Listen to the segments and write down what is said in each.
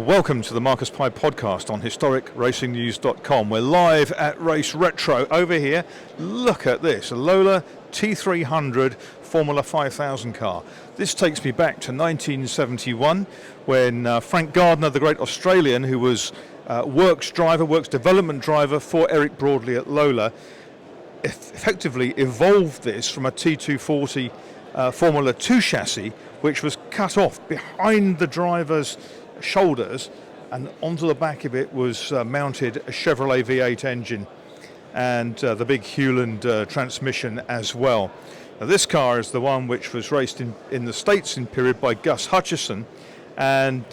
Welcome to the Marcus Pye podcast on historicracingnews.com. We're live at Race Retro. Over here, look at this, a Lola T300 Formula 5000 car. This takes me back to 1971 when Frank Gardner, the great Australian who was works development driver for Eric Broadley at Lola, effectively evolved this from a T240 Formula 2 chassis, which was cut off behind the driver's shoulders, and onto the back of it was mounted a Chevrolet V8 engine and the big Hewland transmission as well. Now, this car is the one which was raced in the States in period by Gus Hutchison, and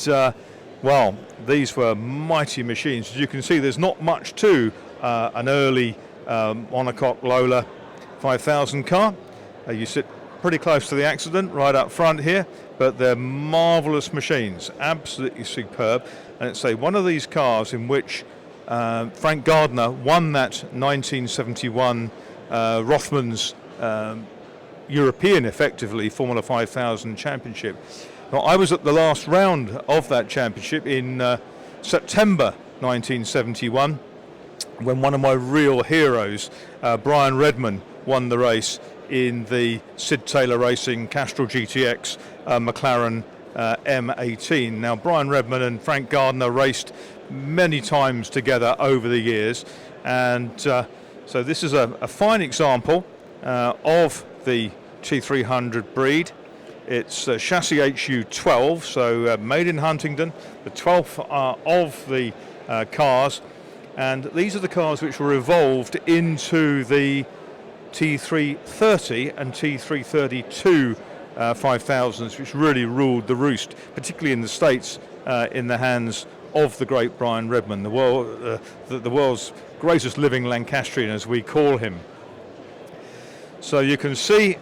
well, these were mighty machines. As you can see, there's not much to an early monocoque Lola 5000 car. You sit pretty close to the accident right up front here, but they're marvellous machines, absolutely superb. And it's one of these cars in which Frank Gardner won that 1971 Rothmans European, effectively, Formula 5000 championship. Now, I was at the last round of that championship in September 1971 when one of my real heroes, Brian Redman, won the race in the Sid Taylor Racing Castrol GTX McLaren M18. Now, Brian Redman and Frank Gardner raced many times together over the years, and so this is a fine example of the T300 breed. It's chassis HU12, so made in Huntingdon, the 12th of the cars, and these are the cars which were evolved into the T330 and T332 5000s, which really ruled the roost, particularly in the States, in the hands of the great Brian Redman, the world's greatest living Lancastrian, as we call him. So you can see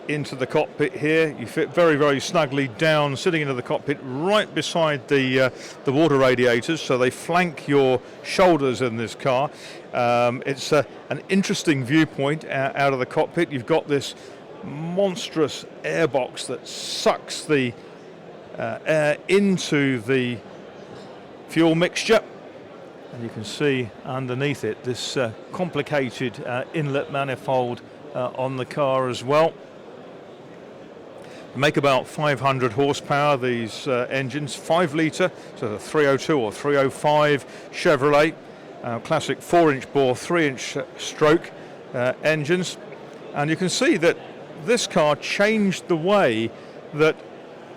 into the cockpit here. You fit very, very snugly down, sitting into the cockpit right beside the water radiators, so they flank your shoulders in this car. It's an interesting viewpoint out of the cockpit. You've got this monstrous airbox that sucks the air into the fuel mixture, and you can see underneath it this complicated inlet manifold on the car as well. Make about 500 horsepower, these engines, 5 litre, so the 302 or 305 Chevrolet, classic 4-inch bore, 3-inch stroke engines. And you can see that this car changed the way that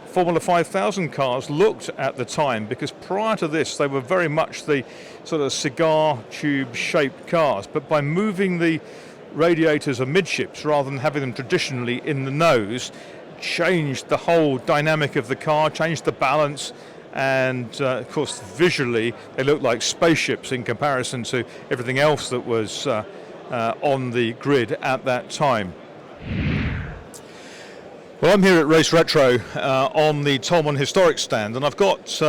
Formula 5000 cars looked at the time, because prior to this they were very much the sort of cigar tube shaped cars, but by moving the radiators amidships rather than having them traditionally in the nose, changed the whole dynamic of the car, changed the balance, and of course visually they look like spaceships in comparison to everything else that was on the grid at that time. Well, I'm here at Race Retro on the Tolman Historic stand, and I've got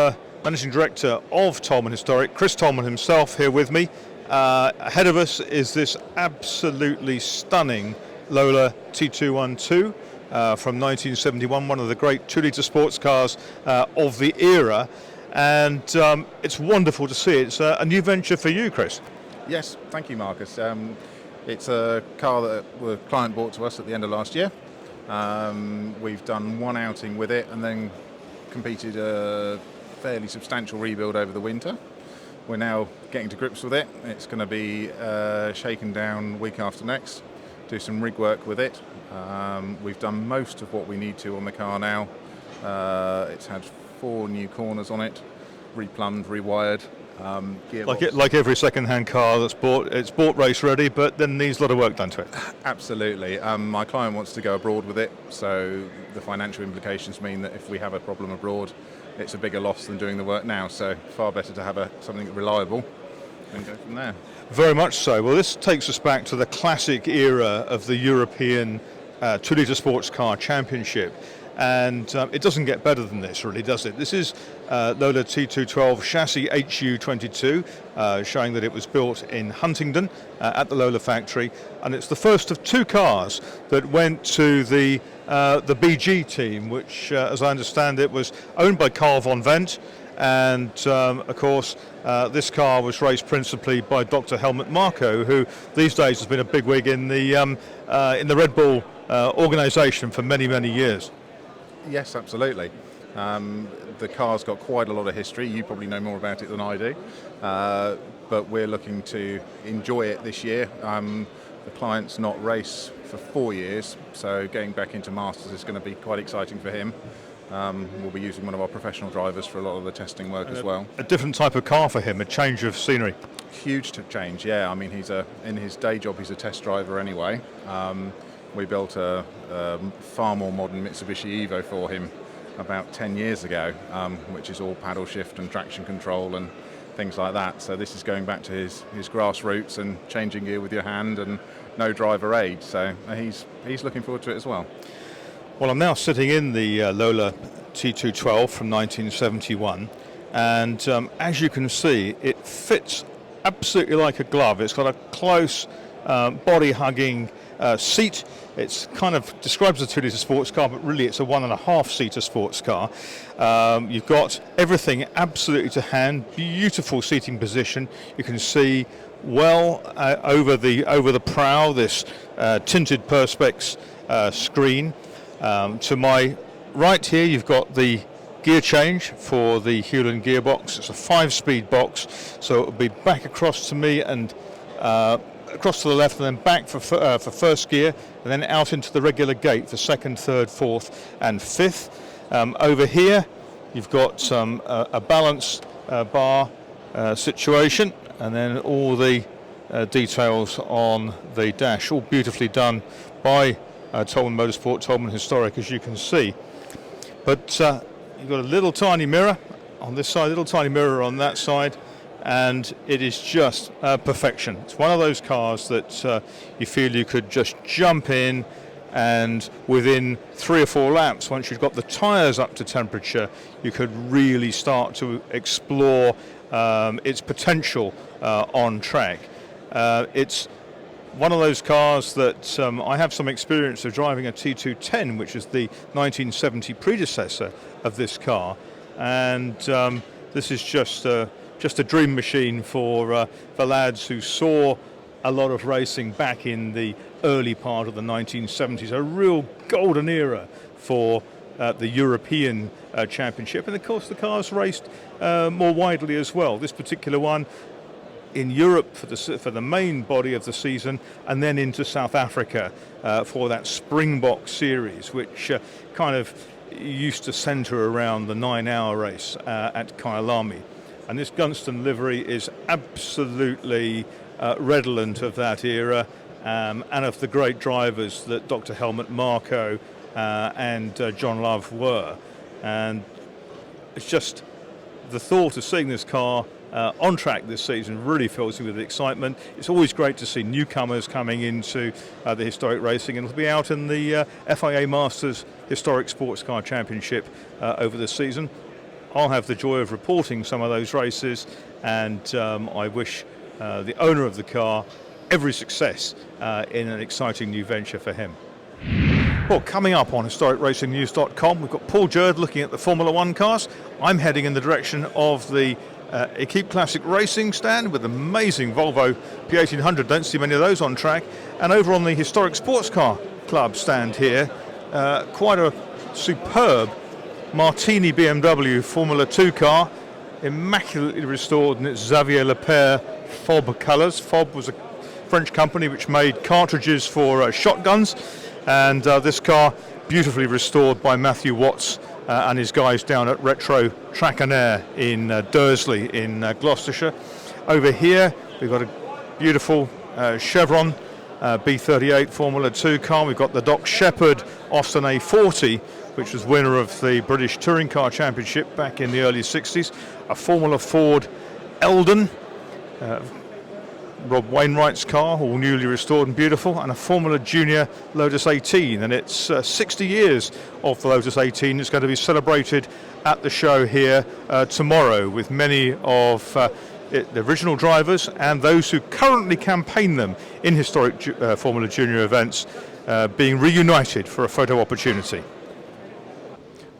Managing Director of Tolman Historic, Chris Tolman himself, here with me. Ahead of us is this absolutely stunning Lola T212 from 1971, one of the great 2-litre sports cars of the era, and it's wonderful to see. It's a new venture for you, Chris. Yes, thank you, Marcus. It's a car that the client bought to us at the end of last year. We've done one outing with it and then completed a fairly substantial rebuild over the winter. We're now getting to grips with it. It's going to be shaken down week after next, do some rig work with it. We've done most of what we need to on the car now. It's had 4 new corners on it, replumbed, rewired. Like every second-hand car that's bought, it's bought race ready, but then needs a lot of work done to it. Absolutely. My client wants to go abroad with it, so the financial implications mean that if we have a problem abroad, it's a bigger loss than doing the work now. So far better to have something reliable and go from there. Very much so. Well, this takes us back to the classic era of the European 2-litre sports car championship. And it doesn't get better than this, really, does it? This is Lola T212 chassis HU22, showing that it was built in Huntingdon at the Lola factory, and it's the first of 2 cars that went to the BG team, which, as I understand it, was owned by Carl von Wendt, and of course this car was raced principally by Dr. Helmut Marko, who these days has been a bigwig in the Red Bull organisation for many, many years. Yes, absolutely. The car's got quite a lot of history. You probably know more about it than I do. But we're looking to enjoy it this year. The client's not raced for 4 years, so getting back into Masters is going to be quite exciting for him. We'll be using one of our professional drivers for a lot of the testing work as well. A different type of car for him, a change of scenery. Huge change, yeah. I mean, in his day job, he's a test driver anyway. We built a far more modern Mitsubishi Evo for him about 10 years ago, which is all paddle shift and traction control and things like that. So this is going back to his grassroots and changing gear with your hand and no driver aid. So he's looking forward to it as well. Well, I'm now sitting in the Lola T212 from 1971, and as you can see, it fits absolutely like a glove. It's got a close body-hugging seat. It's kind of describes as a 2-litre sports car, but really it's a 1.5-seater sports car. You've got everything absolutely to hand. Beautiful seating position. You can see well over the prow. This tinted perspex screen. To my right here, you've got the gear change for the Hewland gearbox. It's a 5-speed box, so it'll be back across to me and across to the left, and then back for first gear, and then out into the regular gate for 2nd, 3rd, 4th, and 5th. Over here, you've got a balance bar situation, and then all the details on the dash, all beautifully done by Tolman Motorsport, Tolman Historic, as you can see. But you've got a little tiny mirror on this side, little tiny mirror on that side, and it is just perfection. It's one of those cars that you feel you could just jump in, and within 3 or 4 laps, once you've got the tyres up to temperature, you could really start to explore its potential on track. It's one of those cars that I have some experience of driving a T210, which is the 1970 predecessor of this car, and this is just a dream machine for lads who saw a lot of racing back in the early part of the 1970s, a real golden era for the European Championship, and of course the car's raced more widely as well. This particular one in Europe for the main body of the season, and then into South Africa for that Springbok series, which kind of used to centre around the 9-hour race at Kyalami. And this Gunston livery is absolutely redolent of that era and of the great drivers that Dr. Helmut Marko and John Love were. And it's just the thought of seeing this car on track this season really fills me with excitement. It's always great to see newcomers coming into the historic racing, and it'll be out in the FIA Masters Historic Sports Car Championship over the season. I'll have the joy of reporting some of those races, and I wish the owner of the car every success in an exciting new venture for him. Well, coming up on historicracingnews.com, we've got Paul Jurd looking at the Formula One cars. I'm heading in the direction of the Equipe Classic Racing stand with amazing Volvo P1800. Don't see many of those on track. And over on the Historic Sports Car Club stand here, quite a superb Martini BMW Formula 2 car, immaculately restored in its Xavier Lepere FOB colours. FOB was a French company which made cartridges for shotguns, and this car beautifully restored by Matthew Watts and his guys down at Retro Track and Air in Dursley in Gloucestershire. Over here we've got a beautiful Chevron B38 Formula 2 car. We've got the Doc Shepherd Austin A40, which was winner of the British Touring Car Championship back in the early 60s. A Formula Ford Eldon, Rob Wainwright's car, all newly restored and beautiful, and a Formula Junior Lotus 18, and it's 60 years of the Lotus 18. It's going to be celebrated at the show here tomorrow with many of the original drivers and those who currently campaign them in historic Formula Junior events being reunited for a photo opportunity.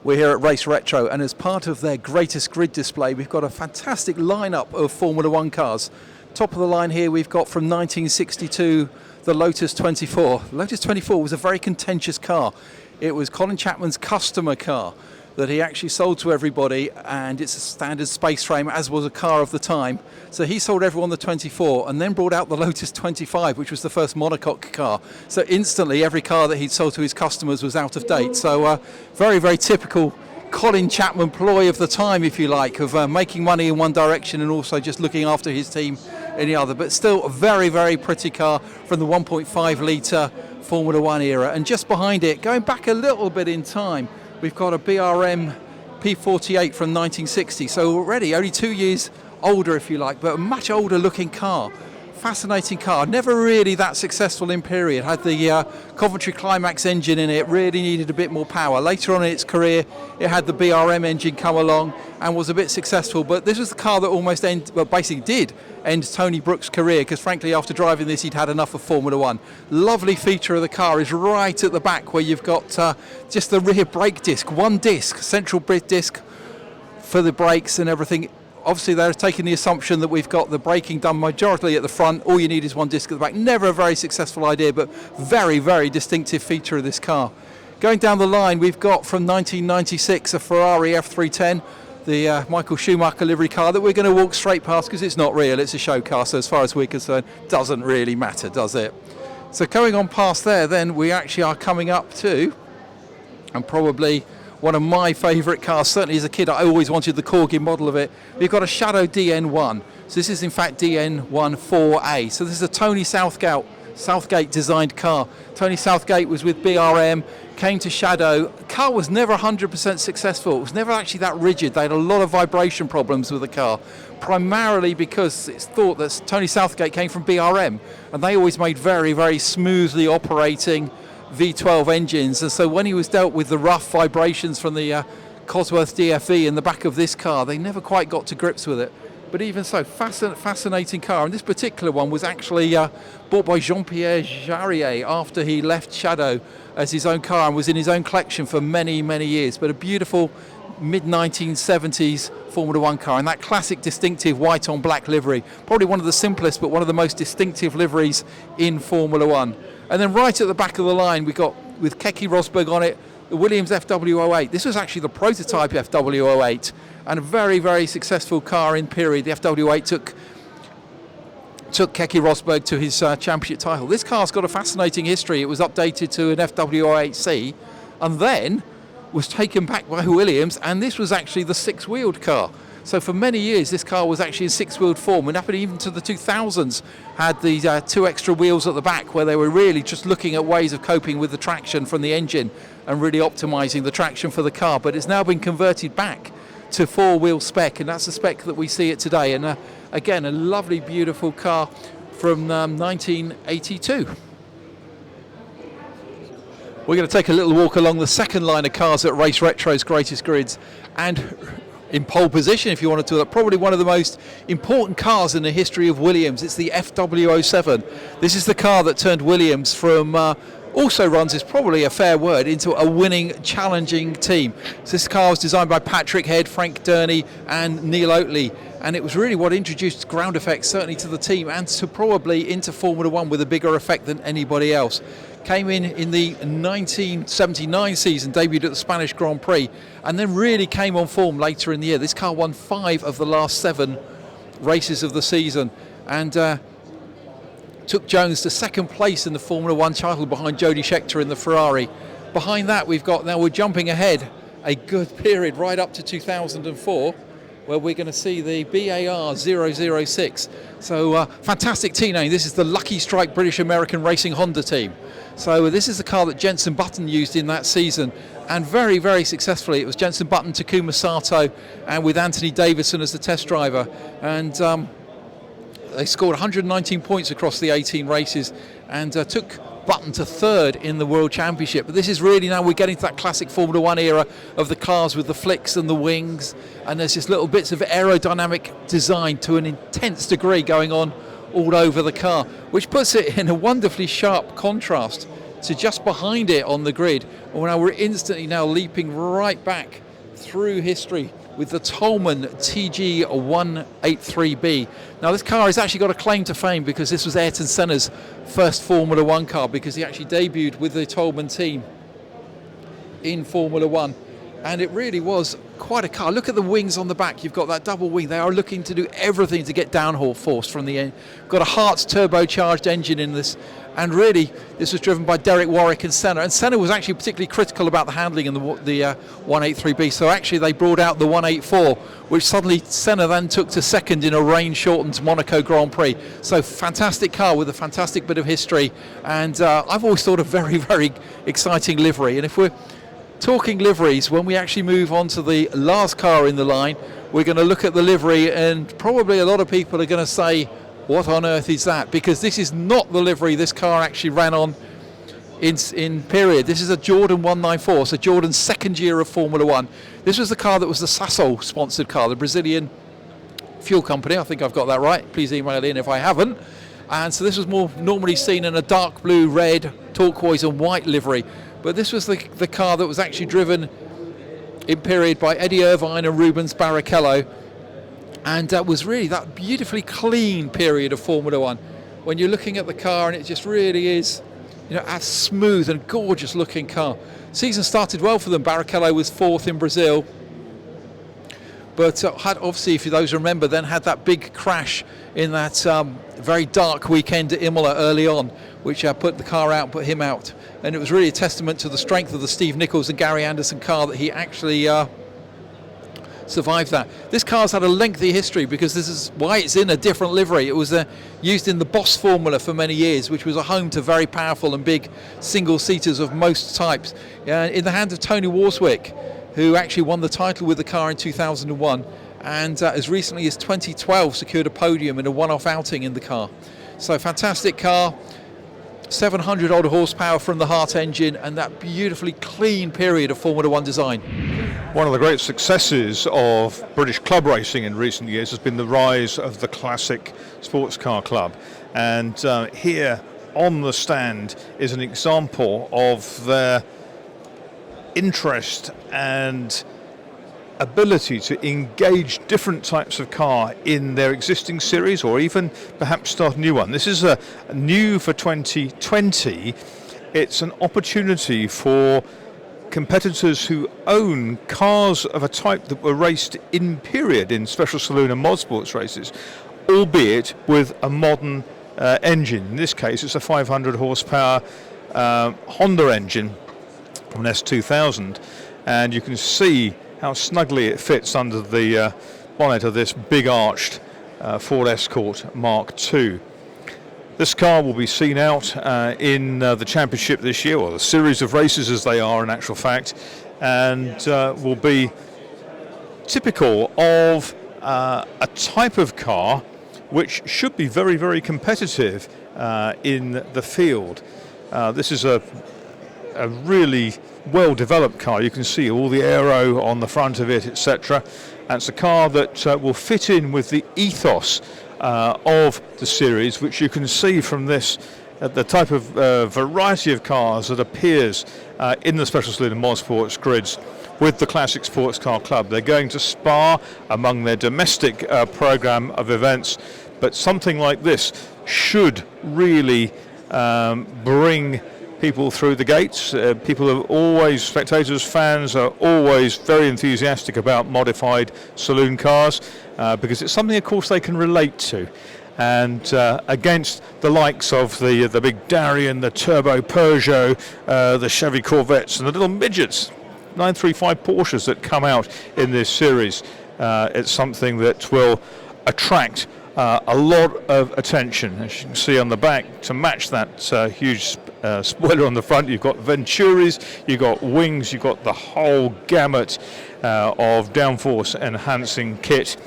We're here at Race Retro, and as part of their greatest grid display, we've got a fantastic lineup of Formula One cars. Top of the line here, we've got from 1962 the Lotus 24. Lotus 24 was a very contentious car. It was Colin Chapman's customer car that he actually sold to everybody, and it's a standard space frame, as was a car of the time. So he sold everyone the 24 and then brought out the Lotus 25, which was the first monocoque car. So instantly every car that he'd sold to his customers was out of date. So very, very typical Colin Chapman ploy of the time, if you like, of making money in one direction and also just looking after his team in the other. But still a very, very pretty car from the 1.5 litre Formula One era. And just behind it, going back a little bit in time, we've got a BRM P48 from 1960. So already only 2 years older, if you like, but a much older looking car. Fascinating car, never really that successful in period. Had the Coventry Climax engine in it, really needed a bit more power. Later on in its career, it had the BRM engine come along and was a bit successful, but this was the car that almost basically did end Tony Brooks' career, because frankly after driving this he'd had enough of Formula One. Lovely feature of the car is right at the back where you've got just the rear brake disc, one disc, central brake disc for the brakes and everything. Obviously they're taking the assumption that we've got the braking done majorly at the front. All you need is one disc at the back. Never a very successful idea, but very, very distinctive feature of this car. Going down the line, we've got from 1996 a Ferrari F310, the Michael Schumacher livery car that we're going to walk straight past because it's not real, it's a show car, so as far as we're concerned, doesn't really matter, does it? So going on past there, then we actually are coming up to, and probably one of my favourite cars, certainly as a kid I always wanted the Corgi model of it. We've got a Shadow DN1. So this is in fact DN1 4A. So this is a Tony Southgate designed car. Tony Southgate was with BRM, came to Shadow. The car was never 100% successful. It was never actually that rigid. They had a lot of vibration problems with the car, primarily because it's thought that Tony Southgate came from BRM and they always made very, very smoothly operating V12 engines, and so when he was dealt with the rough vibrations from the Cosworth DFE in the back of this car, they never quite got to grips with it. But even so, fascinating car, and this particular one was actually bought by Jean-Pierre Jarier after he left Shadow as his own car and was in his own collection for many, many years. But a beautiful mid-1970s Formula One car, and that classic distinctive white on black livery, probably one of the simplest but one of the most distinctive liveries in Formula One. And then right at the back of the line we got, with Keke Rosberg on it, the Williams FW08. This was actually the prototype FW08 and a very, very successful car in period. The FW08 took Keke Rosberg to his championship title. This car's got a fascinating history. It was updated to an FW08C and then was taken back by Williams, and this was actually the six-wheeled car. So for many years this car was actually in six-wheeled form, and up even to the 2000s had these two extra wheels at the back where they were really just looking at ways of coping with the traction from the engine and really optimizing the traction for the car. But it's now been converted back to four-wheel spec, and that's the spec that we see it today. And again, a lovely, beautiful car from 1982. We're going to take a little walk along the second line of cars at Race Retro's Greatest Grids, and in pole position, if you wanted to, probably one of the most important cars in the history of Williams. It's the FW07. This is the car that turned Williams from also runs, is probably a fair word, into a winning, challenging team. So this car was designed by Patrick Head, Frank Durney and Neil Oatley, and it was really what introduced ground effects certainly to the team and to probably into Formula One with a bigger effect than anybody else. Came in the 1979 season, debuted at the Spanish Grand Prix, and then really came on form later in the year. This car won 5 of the last 7 races of the season, and took Jones to second place in the Formula One title behind Jody Scheckter in the Ferrari. Behind that we've got, now we're jumping ahead a good period right up to 2004, where we're going to see the BAR 006. So fantastic team name. This is the Lucky Strike British American Racing Honda team. So this is the car that Jenson Button used in that season, and very, very successfully. It was Jenson Button, Takuma Sato, and with Anthony Davidson as the test driver. And They scored 119 points across the 18 races and took Button to third in the World Championship. But this is really now we're getting to that classic Formula One era of the cars with the flicks and the wings, and there's just little bits of aerodynamic design to an intense degree going on all over the car, which puts it in a wonderfully sharp contrast to just behind it on the grid. And now we're instantly now leaping right back through history with the Tolman TG183B. Now this car has actually got a claim to fame because this was Ayrton Senna's first Formula One car, because he actually debuted with the Tolman team in Formula One, and it really was quite a car. Look at the wings on the back. You've got that double wing. They are looking to do everything to get downhill force from the end. Got a Hart's turbocharged engine in this, and really this was driven by Derek Warwick and Senna was actually particularly critical about the handling in the 183B, so actually they brought out the 184, which suddenly Senna then took to second in a rain shortened Monaco Grand Prix. So fantastic car with a fantastic bit of history, and I've always thought a very, very exciting livery. And if we're talking liveries, when we actually move on to the last car in the line, we're going to look at the livery, and probably a lot of people are going to say, what on earth is that? Because this is not the livery this car actually ran on in period. This is a Jordan 194, so Jordan's second year of Formula One. This was the car that was the Sasol sponsored car, the Brazilian fuel company. I think I've got that right. Please email in if I haven't. And so this was more normally seen in a dark blue, red, turquoise and white livery. But this was the car that was actually driven in period by Eddie Irvine and Rubens Barrichello, and that was really that beautifully clean period of Formula One. When you're looking at the car, and it just really is, a smooth and gorgeous looking car. Season started well for them. Barrichello was fourth in Brazil, but had obviously, if those remember, then had that big crash in that very dark weekend at Imola early on, which put the car out, put him out. And it was really a testament to the strength of the Steve Nichols and Gary Anderson car that he actually survived that. This car's had a lengthy history, because this is why it's in a different livery. It was used in the Boss Formula for many years, which was a home to very powerful and big single-seaters of most types. In the hands of Tony Warswick, who actually won the title with the car in 2001, and as recently as 2012 secured a podium in a one-off outing in the car. So fantastic car. 700 odd horsepower from the Hart engine, and that beautifully clean period of Formula One design. One of the great successes of British club racing in recent years has been the rise of the classic sports car club, and here on the stand is an example of their interest and ability to engage different types of car in their existing series, or even perhaps start a new one. This is a new for 2020. It's an opportunity for competitors who own cars of a type that were raced in period in special saloon and mod sports races, albeit with a modern engine. In this case, it's a 500 horsepower Honda engine from an S2000, and you can see how snugly it fits under the bonnet of this big arched Ford Escort Mark II. This car will be seen out in the championship this year, or the series of races as they are in actual fact, and will be typical of a type of car which should be very, very competitive in the field. This is a really well-developed car. You can see all the aero on the front of it, etc. And it's a car that will fit in with the ethos of the series, which you can see from this, the type of variety of cars that appears in the Special Saloon and Mod Sports grids with the Classic Sports Car Club. They're going to Spa among their domestic program of events, but something like this should really bring people through the gates. People are always, spectators, fans are always very enthusiastic about modified saloon cars because it's something, of course, they can relate to. And against the likes of the big Darien, the Turbo Peugeot, the Chevy Corvettes, and the little midgets, 935 Porsches that come out in this series, it's something that will attract a lot of attention. As you can see on the back, to match that huge spoiler on the front, you've got Venturis, you've got wings, you've got the whole gamut of downforce enhancing kit.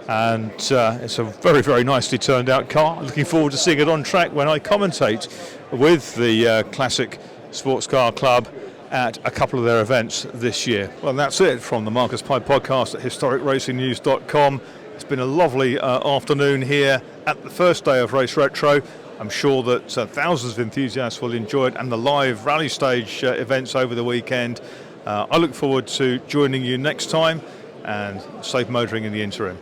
and it's a very, very nicely turned out car. Looking forward to seeing it on track when I commentate with the Classic Sports Car Club at a couple of their events this year. Well, that's it from the Marcus Pye podcast at historicracingnews.com. It's been a lovely afternoon here at the first day of Race Retro. I'm sure that thousands of enthusiasts will enjoy it, and the live rally stage events over the weekend. I look forward to joining you next time, and safe motoring in the interim.